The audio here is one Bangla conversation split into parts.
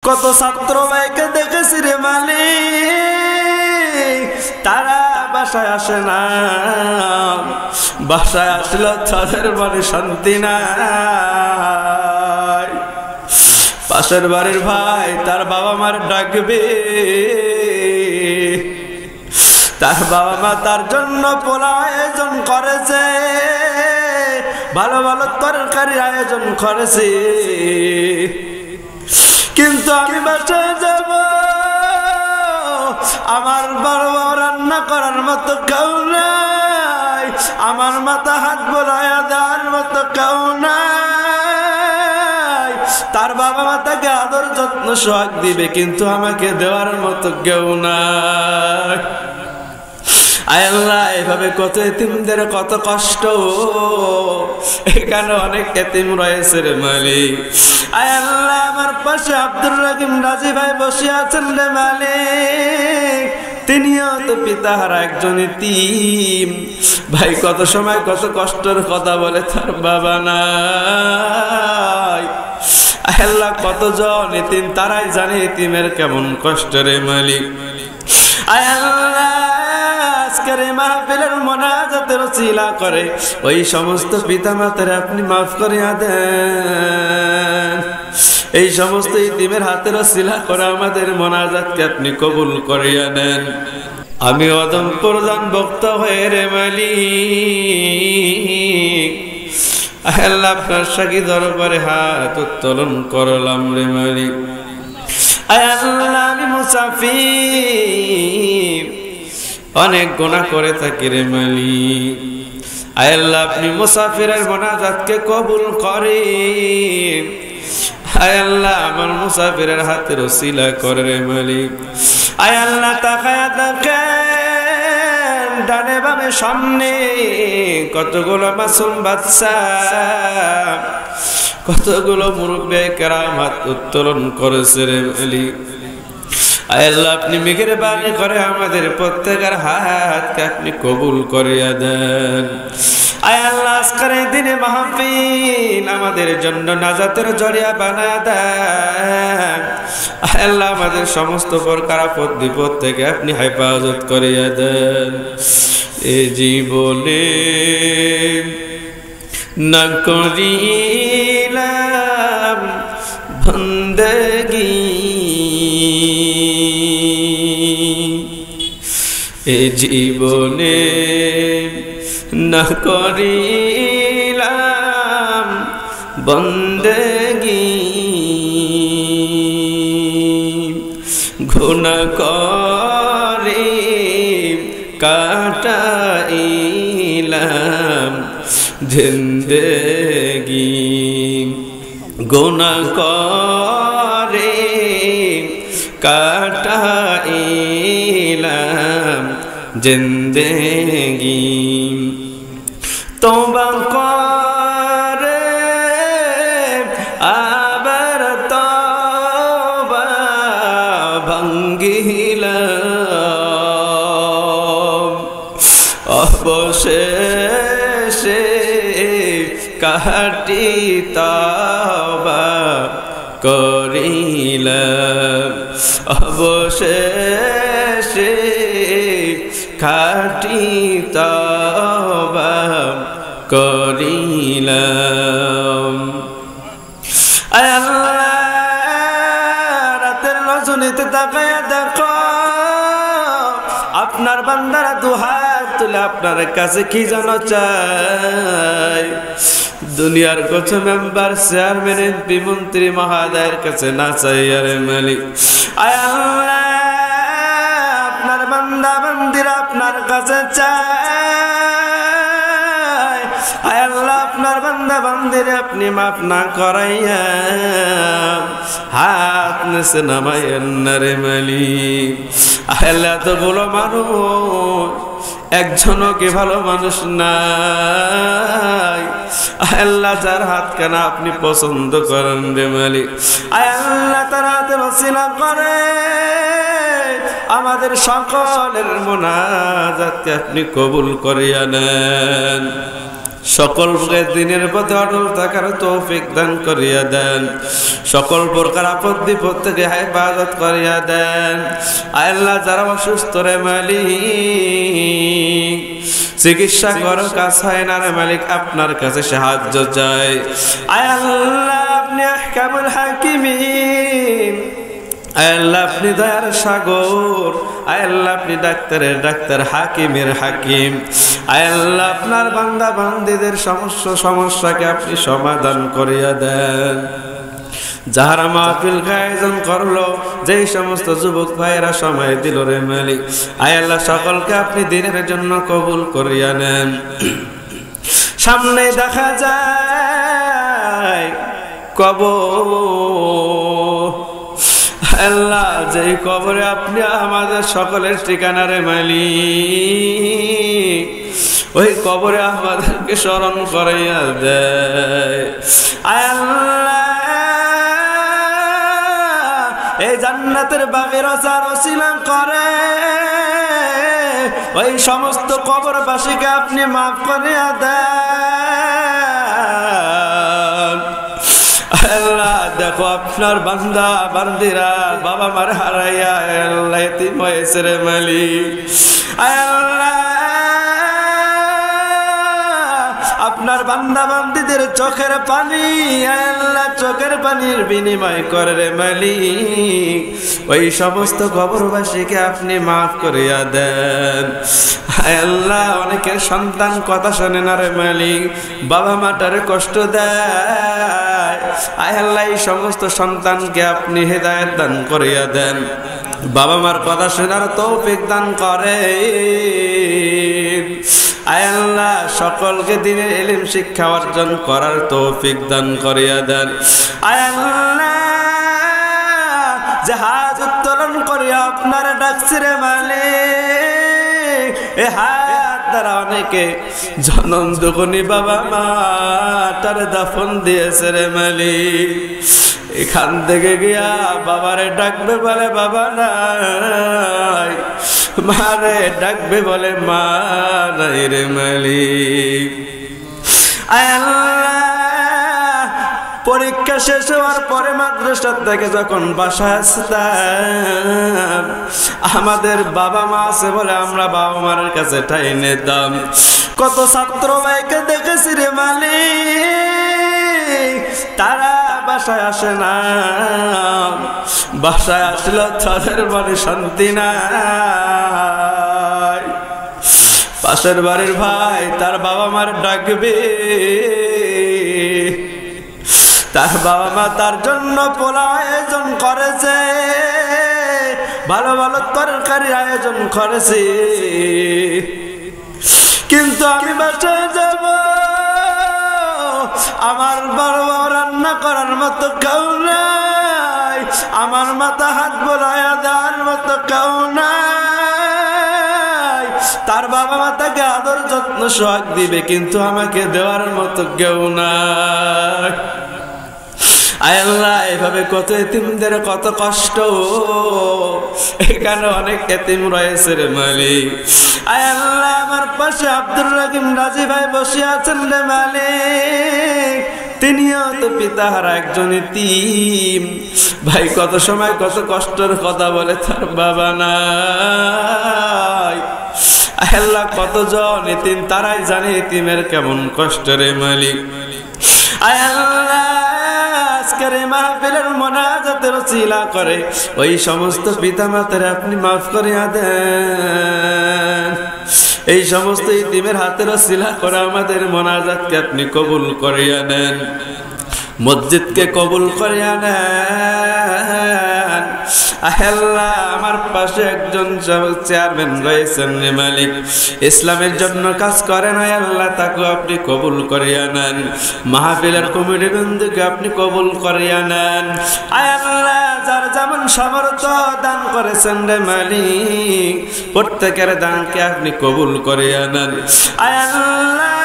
কত ছাত্র ভাইকে দেখেছি রে মালিক, তারা বাসায় আসে না, বাসায় আসলে তাদের মনে শান্তি নাই। পাশের বাড়ির ভাই তার বাবা মার ডাকবে, তার বাবা মা তার জন্য পোলাও আয়োজন করেছে, ভালো ভালো তরকারি আয়োজন করেছে, কিন্তু আমি বাসায় যাব, আমার বড় বড় রান্না করার মতো কেউ নাই, আমার মাথা হাত বোলাইয়া দেওয়ার মতো কেউ নাই। তার বাবা মা তাকে আদর যত্ন সোহাগ দিবে, কিন্তু আমাকে দেওয়ার মতো কেউ নাই। আয় আল্লাহ, এভাবে কত এতিমদের কত কষ্ট, এখানে অনেক এতিম রয়েছে রে মালিক। আয় আল্লাহ, আমার পাশে আব্দুর রহিম রাজি ভাই বসে আছেন রে মালিক, তিনিও তো পিতাহারা একজন এতিম ভাই। কত সময় কত কষ্টের কথা বলে, তার বাবা নাই। আয় আল্লাহ, কতজন এতিম তারাই জানে এতিমের কেমন কষ্ট রে মালিক। আয় আল্লাহ, আজকের মাহফিলের মোনাজাতের ওসিলা করে ওই সমস্ত পিতামাতারে আপনি মাফ করিয়া দেন, এই সমস্ত ইতিমের হাতের ওসিলা করে আমাদের মোনাজাতকে আপনি কবুল করিয়া নেন। আমি অদম প্রধান বক্তা হয়ে রে মালিক, আল্লাহ আপনার সাকি দরবারে হাত উত্তোলন করলাম রে মালিক। আয় আল্লাহ, আমি মুসাফির, অনেক গুনাহ করে থাকি রে মালিক। আয় আল্লাহ, আপনি মুসাফিরের মোনাজাতকে কবুল করেন। আয় আল্লাহ, আমার মুসাফিরের হাতের ওসিলা করে রে মালিক। আয় আল্লাহ, তাকায়া দেখেন ডানে বামে সামনে কতগুলো মাসুম বাচ্চা, কতগুলো মুরব্বি কেরাম হাত উত্তোলন করেছে রে মালিক। আয় আল্লাহ, আপনি মেহেরবানি করে আমাদের প্রত্যেকের হাতকে আপনি কবুল করিয়া দেন। আয় আল্লাহ, আজকের এই দিনে মাহফিল আমাদের জন্য নাজাতের জরিয়া বানায়া দেন। আয় আল্লাহ, আমাদের সমস্ত প্রকার আপদ বিপদ থেকে আপনি হেফাজত করিয়া দেন। এ জীবনে না করিলাম বন্দেগী, এ জীবনে না করিলাম বন্দেগী, গুনাহ করে কাটাইলাম জিন্দেগি, গুনাহ করে কাটাইলাম জিন্দেগি। তওবা করে আবার তওবা ভাঙ্গিলাম, অবশেষে কাটি তওবা করিলাম, অবশেষে খাটি তওবা করিলাম। আয় আল্লাহ, রাতের রজনীতে তাকায়া দেখো আপনার বান্দারা দুহাত তুলে আপনার কাছে কি যেন চাই। দুনিয়ার কত মেম্বার, চেয়ারম্যান, এমপি, মন্ত্রী, মহাদয়ের কাছে না চাই আরে মালিক। আয় আল্লাহ, আপনার বান্দা বান্দিরা আপনার কাছে চায়। আয় আল্লাহ, আপনার বান্দা বান্দিরে আপনি মাফ না করাইয়া হাত নেছে নামাইয়েন না রে মালিক। আয় আল্লাহ, এতগুলো মানুষ একজনও কি ভালো মানুষ নাই। আল্লাহ, যার হাত কেনা আপনি পছন্দ করেন রে মালিক। আয় আল্লাহ, তার হাতে ওসিলা করে আমাদের সকলের মোনাজাতকে আপনি কবুল করিয়া নেন। সকল দিনের পথে অটল থাকার তৌফিক দান করিয়া দেন, সকল প্রকার আপদ বিপদ থেকে হেফাজত করিয়া দেন। আয় আল্লাহ যারা অসুস্থ রে মালিক, চিকিৎসা করো কাজ হয় না রে মালিক, আপনার কাছে সাহায্য চাই। আয় আল্লাহ আপনি আহকামুল হাকিমিন, আয় আল্লাহ আপনি দয়ার সাগর, আয় আল্লাহ আপনি ডাক্তারের ডাক্তার, হাকিমের হাকিম। আয় আল্লাহ আপনার বান্দা বান্দীদের সমস্যাকে আপনি সমাধান করিয়া দেন। যাহারা মাহফিল আয়োজন করলো, যেই সমস্ত যুবক ভাইয়েরা সময় দিল রে মালিক, আয় আল্লাহ সকলকে আপনি দিনের জন্য কবুল করিয়া নেন। সামনে দেখা যায় কবর, আল্লাহ যেই কবরে আপনি আমাদের সকলের ঠিকানা রে মালিক, ওই কবরে আমাদেরকে স্মরণ করাইয়া দেয়। আয় আল্লাহ এই জান্নাতের বাগের আসার ওসিলা করে ওই সমস্ত কবরবাসীকে আপনি মাফ করিয়া দেন। আল্লাহ দেখো আপনার বান্দা বান্দিরা বাবা মার হারাইয়া আল্লাহ এতিম হয়েছে রে মালিক, আল্লাহ আপনার বান্দা বান্দীদের চোখের পানি, আল্লাহ চোখের পানির বিনিময় করে রে মালিক ওই সমস্ত কবরবাসীকে আপনি মাফ করিয়া দেন। আল্লাহ অনেকের সন্তান কথা শোনে না রে মালিক, বাবা মাটারে কষ্ট দেয়, আল্লাহ এই সমস্ত সন্তানকে আপনি হেদায়েত দান করিয়া দেন, বাবা মার কথা শোনার তৌফিক দান করে। আয় আল্লাহ সকলকে দিনের ইলম শিক্ষা অর্জন করার তৌফিক দান করিয়া দেন। আয় আল্লাহ জাহাজ উত্তোলন করিয়া আপনার ডাকছে রে মালিক, এ হাত দ্বারা অনেকে জনম দুগুনি বাবা মা তার দাফন দিয়েছে রে মালিক, এখান থেকে গিয়া বাবারে ডাকবে বলে বাবা নাই, মারে ডাকবে বলে মা নাই রে মালিক। আয় আল্লাহ পরীক্ষা শেষ হওয়ার পরে মাদ্রাসা থেকে যখন বাসায় আসতাম, আমাদের বাবা মা আছে বলে আমরা বাবা মার কাছে ঠাইনে দাম, কত ছাত্র ভাইকে দেখেছি রে মালিক, তারা বাসায় আসে না, বাসায় আসলে তাদের বাড়ি শান্তি নাই। পাশের বাড়ির ভাই তার বাবা মার ডাকবে, তার বাবা মা তার জন্য পোলাও আয়োজন করেছে, ভালো ভালো তরকারি আয়োজন করেছে, কিন্তু আমি বাসায় যাব, আমার বড় রান্না করার মতো কেউ নাই, আমার মাথা হাত বোলাইয়া দেওয়ার মতো কেউ নাই, তার বাবা মা তাকে আদর যত্ন সোহাগ দিবে কিন্তু আমাকে দেওয়ার মতো কেউ নাই। আয় আল্লাহ এভাবে কত এতিমদের কত কষ্ট, এখানে অনেক এতিম রয়েছে রে মালিক। আয় আল্লাহ আমার পাশে আব্দুর রহিম রাজি ভাই বসে আছেন রে মালিক, তিনিও তো পিতাহারা একজন এতিম ভাই, কত সময় কত কষ্টের কথা বলে তার বাবা নাই। আয় আল্লাহ কতজন এতিম তারাই জানে এতিমের কেমন কষ্ট রে মালিক। আয় আল্লাহ আজকের মাহফিলের মোনাজাতের ওসিলা করে ওই সমস্ত পিতামাতারে আপনি মাফ করিয়া দেন, এই সমস্ত ইতিমের হাতের ওসিলা করে আমাদের মোনাজাতকে আপনি কবুল করিয়া নেন, মসজিদকে কবুল করিয়া নেন। আল্লাহ আমার পাশে একজন চেয়ারম্যান রয়েছেন রে মালিক, ইসলামের জন্য কাজ করেন, আল্লাহ তাকে আপনি কবুল করিয়া নেন, মাহফিলের কমিটি বন্ধুকে আপনি কবুল করিয়া নেন। আল্লাহ যার যেমন সামর্থ্য দান করেছেন রে মালিক, প্রত্যেকের দানকে আপনি কবুল করিয়া নেন। আল্লাহ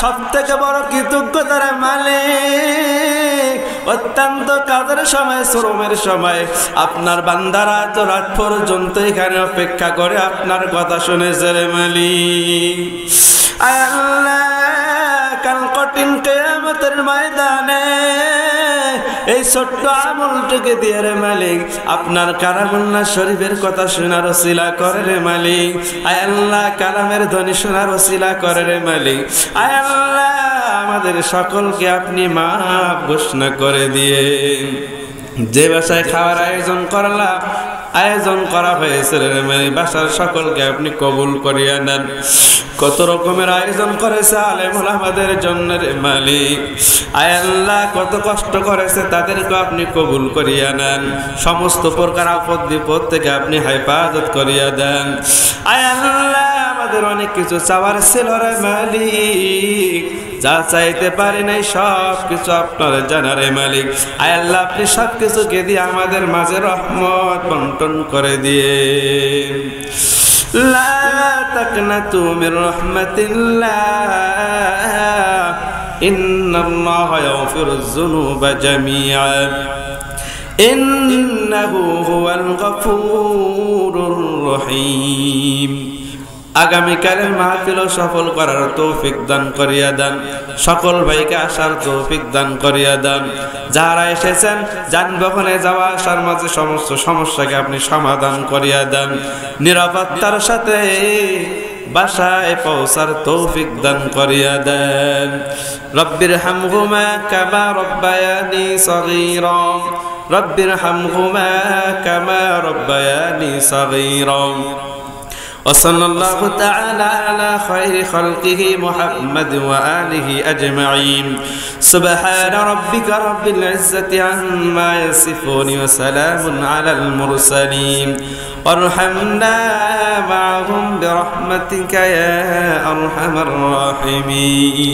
সব থেকে বড় কৃতজ্ঞতার মালিক, অত্যন্ত কাজের সময় শ্রমের সময় আপনার বান্দারা তো রাত পর্যন্ত এখানে অপেক্ষা করে আপনার কথা শুনেছে রে মালিক। আয় আল্লাহ কাল কঠিন কিয়ামতের ময়দানে এই ছোট্ট আমলটুকে দিয়ে রে মালিক আপনার কালামুল্লাহ শরীফের কথা শোনার ওসিলা করে রে মালিক। আয় আল্লাহ কালামের ধ্বনি শোনার ওসিলা করে রে মালিক। আয় আল্লাহ আমাদের সকলকে আপনি মাফ ঘোষণা করে দিয়ে যে বাসায় খাওয়ার আয়োজন করা হয়েছে রে মালিক বাসার সকলকে আপনি কবুল করিয়া নেন। কত রকমের আয়োজন করেছে আলেম ওলামাদের জন্য রে মালিক। আয় আল্লাহ কত কষ্ট করেছে তাদেরকে আপনি কবুল করিয়া নেন। সমস্ত প্রকার আপদ বিপদ থেকে আপনি হেফাজত করিয়া দেন। আয় আল্লাহ আমাদের অনেক কিছু চাওয়ার ছিল রে মালিক, যা চাইতে পারি নাই সব কিছু আপনার জানা রে মালিক। আয় আল্লাহ আপনি সব কিছুকে দিয়ে আমাদের মাঝে রহমত বন্টন করে দিয়ে লা তাকনাতু মির রাহমাতিল্লাহ ইন্নাল্লাহা ইয়াগফিরুয যুনুবা জামিআ ইন্নাহু হুয়াল গফুরুর রহিম। আগামীকালের মাহফিল সফল করার তৌফিক দান করিয়া দেন। সকল ভাইকে আসার তৌফিক দান করিয়া দেন। যারা এসেছেন যানবাহনে যাওয়া আসার মাঝে সমস্ত সমস্যাকে আপনি সমাধান করিয়া দেন। নিরাপত্তার সাথে বাসায় পৌঁছার তৌফিক দান করিয়া দেন। রব্বির হামহুমা কামা রব্বায়ানি সগীরা রব্বির হামহুমা কামা রব্বায়ানি সগীরা। وصلى الله تعالى على خير خلقه محمد وآله أجمعين. سبحان ربك رب العزة عما يصفون وسلام على المرسلين وارحمنا معهم برحمتك يا أرحم الراحمين.